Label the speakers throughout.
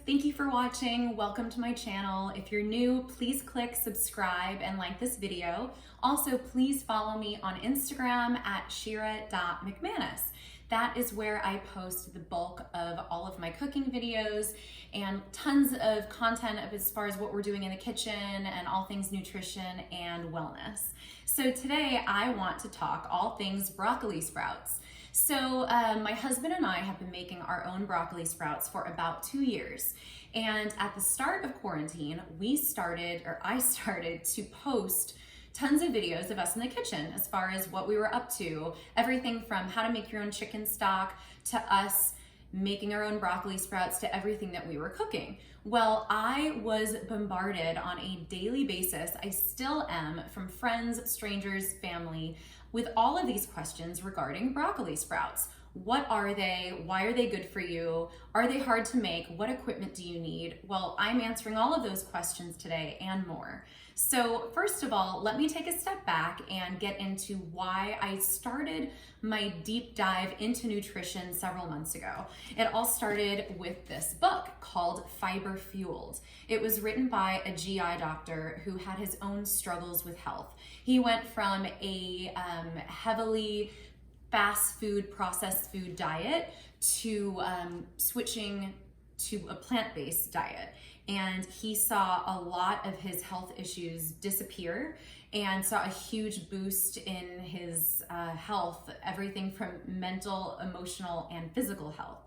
Speaker 1: thank you for watching. Welcome to my channel. If you're new, please click subscribe and like this video. Also, please follow me on Instagram at shira.mcmanus. That is where I post the bulk of all of my cooking videos and tons of content as far as what we're doing in the kitchen and all things nutrition and wellness. So today I want to talk all things broccoli sprouts. So my husband and I have been making our own broccoli sprouts for about 2 years. And at the start of quarantine, I started to post tons of videos of us in the kitchen as far as what we were up to, everything from how to make your own chicken stock to us making our own broccoli sprouts to everything that we were cooking. Well, I was bombarded on a daily basis, I still am, from friends, strangers, family, with all of these questions regarding broccoli sprouts. What are they? Why are they good for you? Are they hard to make? What equipment do you need? Well, I'm answering all of those questions today and more. So first of all, let me take a step back and get into why I started my deep dive into nutrition several months ago. It all started with this book called Fiber Fueled. It was written by a GI doctor who had his own struggles with health. He went from a heavily fast food, processed food diet to switching to a plant-based diet. And he saw a lot of his health issues disappear and saw a huge boost in his health, everything from mental, emotional, and physical health.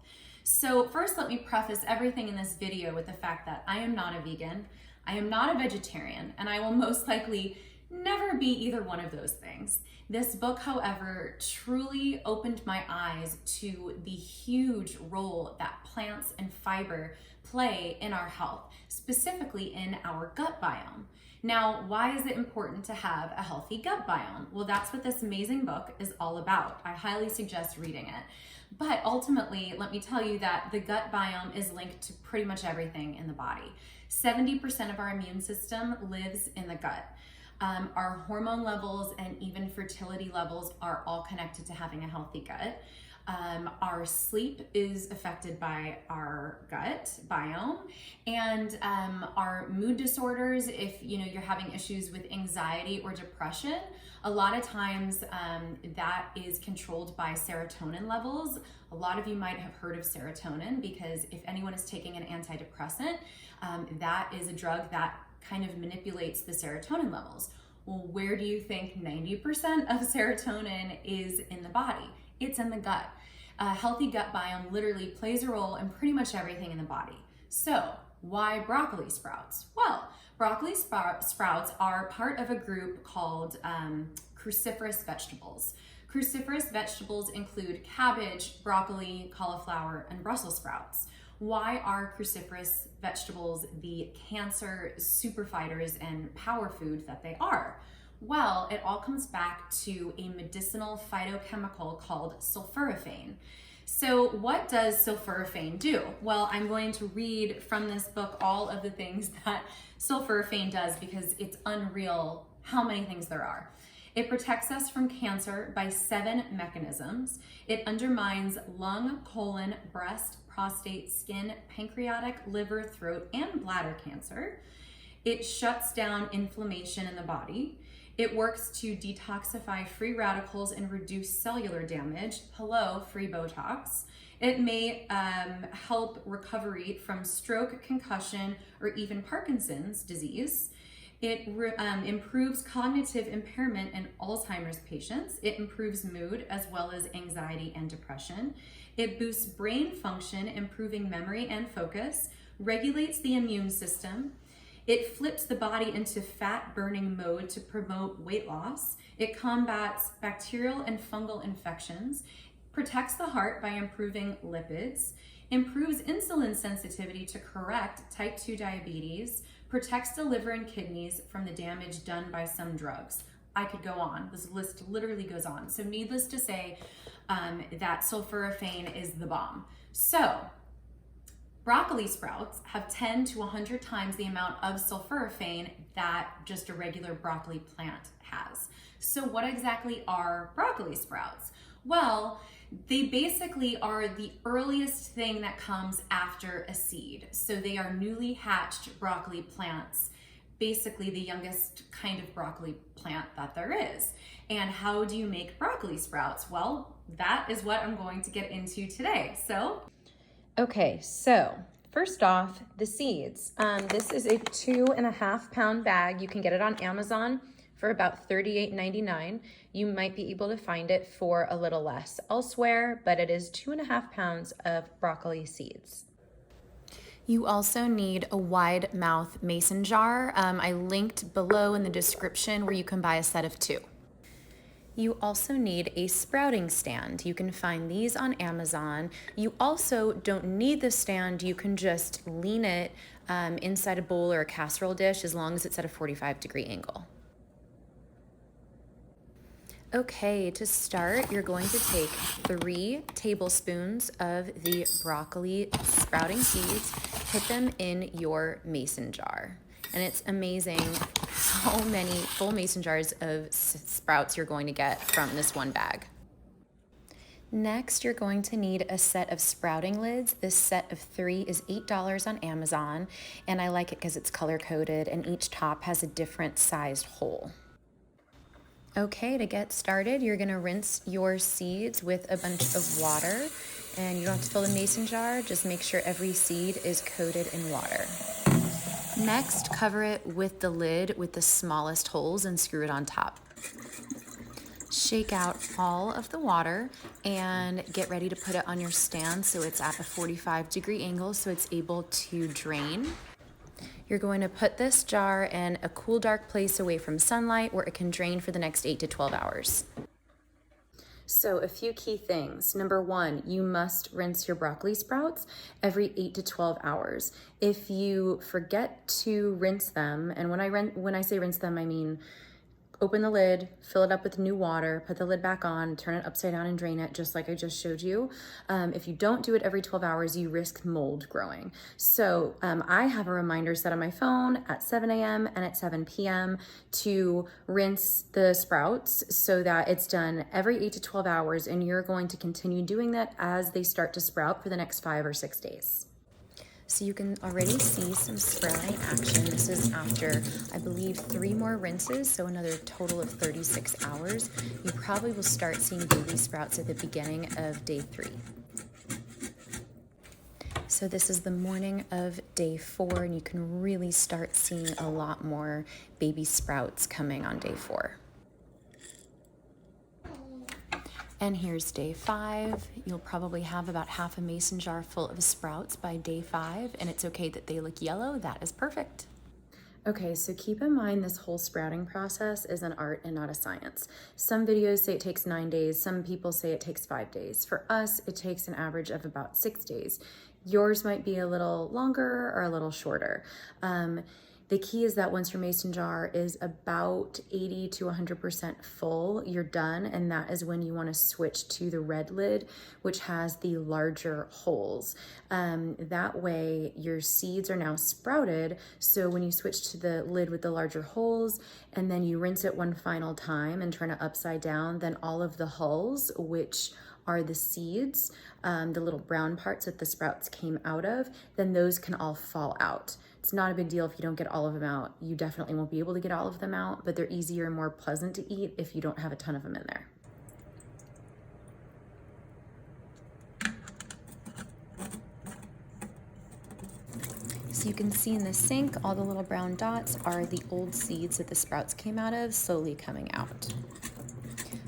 Speaker 1: So first, let me preface everything in this video with the fact that I am not a vegan, I am not a vegetarian, and I will most likely never be either one of those things. This book, however, truly opened my eyes to the huge role that plants and fiber play in our health, specifically in our gut biome. Now, why is it important to have a healthy gut biome? Well, that's what this amazing book is all about. I highly suggest reading it. But ultimately, let me tell you that the gut biome is linked to pretty much everything in the body. 70% of our immune system lives in the gut. Our hormone levels and even fertility levels are all connected to having a healthy gut. Our sleep is affected by our gut biome, and our mood disorders, if you're having issues with anxiety or depression, a lot of times that is controlled by serotonin levels. A lot of you might have heard of serotonin because if anyone is taking an antidepressant, that is a drug that kind of manipulates the serotonin levels. Well, where do you think 90% of serotonin is in the body? It's in the gut. A healthy gut biome literally plays a role in pretty much everything in the body. So why broccoli sprouts? Well, broccoli sprouts are part of a group called cruciferous vegetables. Cruciferous vegetables include cabbage, broccoli, cauliflower, and Brussels sprouts. Why are cruciferous vegetables the cancer super fighters and power food that they are? Well, it all comes back to a medicinal phytochemical called sulforaphane. So what does sulforaphane do? Well, I'm going to read from this book all of the things that sulforaphane does because it's unreal how many things there are. It protects us from cancer by 7 mechanisms. It undermines lung, colon, breast, prostate, skin, pancreatic, liver, throat, and bladder cancer. It shuts down inflammation in the body. It works to detoxify free radicals and reduce cellular damage. Hello, free Botox. It may help recovery from stroke, concussion, or even Parkinson's disease. It improves cognitive impairment in Alzheimer's patients. It improves mood as well as anxiety and depression. It boosts brain function, improving memory and focus, regulates the immune system. It flips the body into fat burning mode to promote weight loss. It combats bacterial and fungal infections, protects the heart by improving lipids, improves insulin sensitivity to correct type 2 diabetes, protects the liver and kidneys from the damage done by some drugs. I could go on. This list literally goes on. So needless to say, that sulforaphane is the bomb. So broccoli sprouts have 10 to 100 times the amount of sulforaphane that just a regular broccoli plant has. So what exactly are broccoli sprouts? Well, They basically are the earliest thing that comes after a seed. So they are newly hatched broccoli plants, basically the youngest kind of broccoli plant that there is. And how do you make broccoli sprouts? Well, that is what I'm going to get into today. Okay, so first off, the seeds. This is a 2.5 pound bag. You can get it on Amazon for about $38.99. You might be able to find it for a little less elsewhere, but it is 2.5 pounds of broccoli seeds. You also need a wide mouth mason jar. I linked below in the description where you can buy a set of 2. You also need a sprouting stand. You can find these on Amazon. You also don't need the stand. You can just lean it inside a bowl or a casserole dish as long as it's at a 45-degree angle. Okay, to start, you're going to take 3 tablespoons of the broccoli sprouting seeds, put them in your mason jar. And it's amazing how many full mason jars of sprouts you're going to get from this one bag. Next, you're going to need a set of sprouting lids. This set of 3 is $8 on Amazon, and I like it because it's color-coded and each top has a different sized hole. Okay, to get started, you're gonna rinse your seeds with a bunch of water, and you don't have to fill the mason jar, just make sure every seed is coated in water. Next, cover it with the lid with the smallest holes and screw it on top. Shake out all of the water and get ready to put it on your stand so it's at a 45-degree angle so it's able to drain. You're going to put this jar in a cool, dark place away from sunlight where it can drain for the next 8 to 12 hours. So a few key things. Number 1, you must rinse your broccoli sprouts every 8 to 12 hours. If you forget to rinse them, and when I say rinse them, I mean open the lid, fill it up with new water, put the lid back on, turn it upside down and drain it just like I just showed you. If you don't do it every 12 hours, you risk mold growing. So I have a reminder set on my phone at 7 a.m. and at 7 p.m. to rinse the sprouts so that it's done every 8 to 12 hours, and you're going to continue doing that as they start to sprout for the next 5 or 6 days. So you can already see some sprouting action. This is after, I believe, 3 more rinses, so another total of 36 hours. You probably will start seeing baby sprouts at the beginning of day 3. So this is the morning of day 4, and you can really start seeing a lot more baby sprouts coming on day 4. And here's day 5. You'll probably have about half a mason jar full of sprouts by day 5, and it's okay that they look yellow. That is perfect. Okay, so keep in mind this whole sprouting process is an art and not a science. Some videos say it takes 9 days. Some people say it takes 5 days. For us, it takes an average of about 6 days. Yours might be a little longer or a little shorter. The key is that once your mason jar is about 80 to 100% full, you're done, and that is when you want to switch to the red lid, which has the larger holes. That way your seeds are now sprouted, so when you switch to the lid with the larger holes and then you rinse it one final time and turn it upside down, then all of the hulls, which are the seeds, the little brown parts that the sprouts came out of, then those can all fall out. It's not a big deal if you don't get all of them out. You definitely won't be able to get all of them out, but they're easier and more pleasant to eat if you don't have a ton of them in there. So you can see in the sink, all the little brown dots are the old seeds that the sprouts came out of, slowly coming out.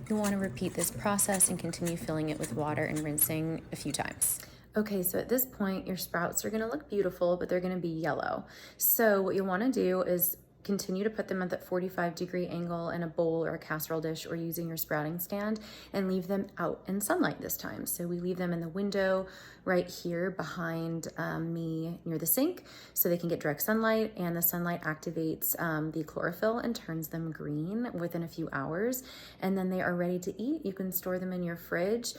Speaker 1: You'll want to repeat this process and continue filling it with water and rinsing a few times. Okay, so at this point, your sprouts are gonna look beautiful, but they're gonna be yellow. So what you wanna do is continue to put them at that 45-degree angle in a bowl or a casserole dish or using your sprouting stand, and leave them out in sunlight this time. So we leave them in the window right here behind me near the sink so they can get direct sunlight, and the sunlight activates the chlorophyll and turns them green within a few hours, and then they are ready to eat. You can store them in your fridge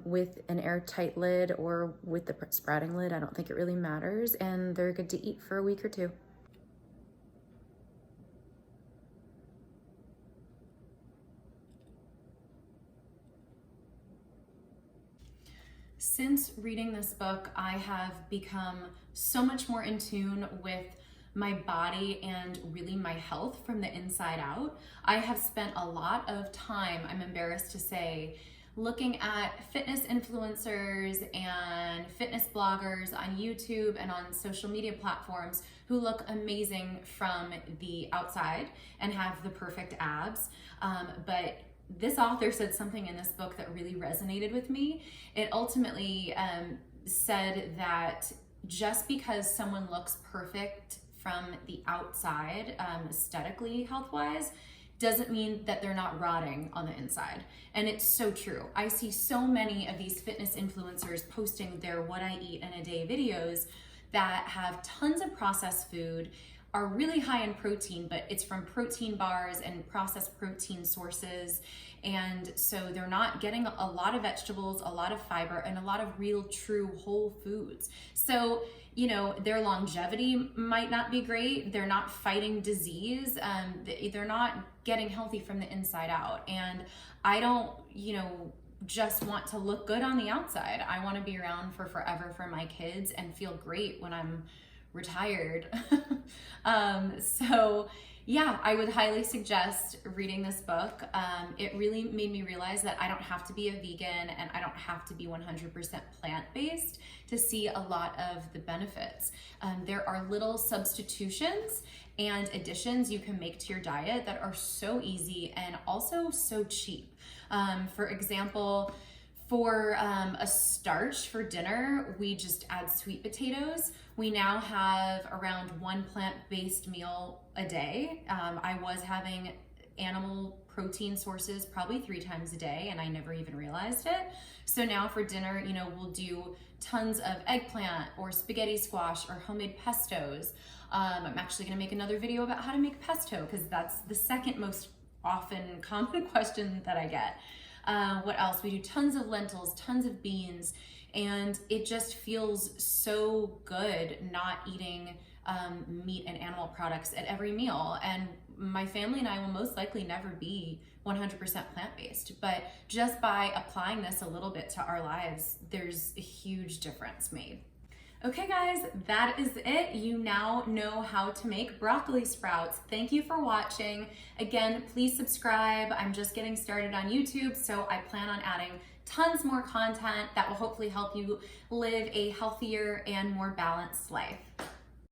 Speaker 1: with an airtight lid or with the sprouting lid. I don't think it really matters, and they're good to eat for a week or 2. Since reading this book, I have become so much more in tune with my body and really my health from the inside out. I have spent a lot of time, I'm embarrassed to say, looking at fitness influencers and fitness bloggers on YouTube and on social media platforms who look amazing from the outside and have the perfect abs. But this author said something in this book that really resonated with me. It ultimately said that just because someone looks perfect from the outside, aesthetically, health-wise, doesn't mean that they're not rotting on the inside. And it's so true. I see so many of these fitness influencers posting their what I eat in a day videos that have tons of processed food, are really high in protein, but it's from protein bars and processed protein sources. And so they're not getting a lot of vegetables, a lot of fiber, and a lot of real, true whole foods. So, you know, their longevity might not be great. They're not fighting disease. They're not getting healthy from the inside out. And I don't, just want to look good on the outside. I want to be around for forever for my kids and feel great when I'm retired. So yeah, I would highly suggest reading this book. It really made me realize that I don't have to be a vegan and I don't have to be 100% plant-based to see a lot of the benefits. There are little substitutions and additions you can make to your diet that are so easy and also so cheap. For example, for a starch for dinner, we just add sweet potatoes. We now have around one plant-based meal a day. I was having animal protein sources probably 3 times a day and I never even realized it. So now for dinner, we'll do tons of eggplant or spaghetti squash or homemade pestos. I'm actually gonna make another video about how to make pesto because that's the second most often common question that I get. What else? We do tons of lentils, tons of beans, and it just feels so good not eating meat and animal products at every meal. And my family and I will most likely never be 100% plant-based, but just by applying this a little bit to our lives, there's a huge difference made. Okay guys, that is it. You now know how to make broccoli sprouts. Thank you for watching. Again, please subscribe. I'm just getting started on YouTube, so I plan on adding tons more content that will hopefully help you live a healthier and more balanced life.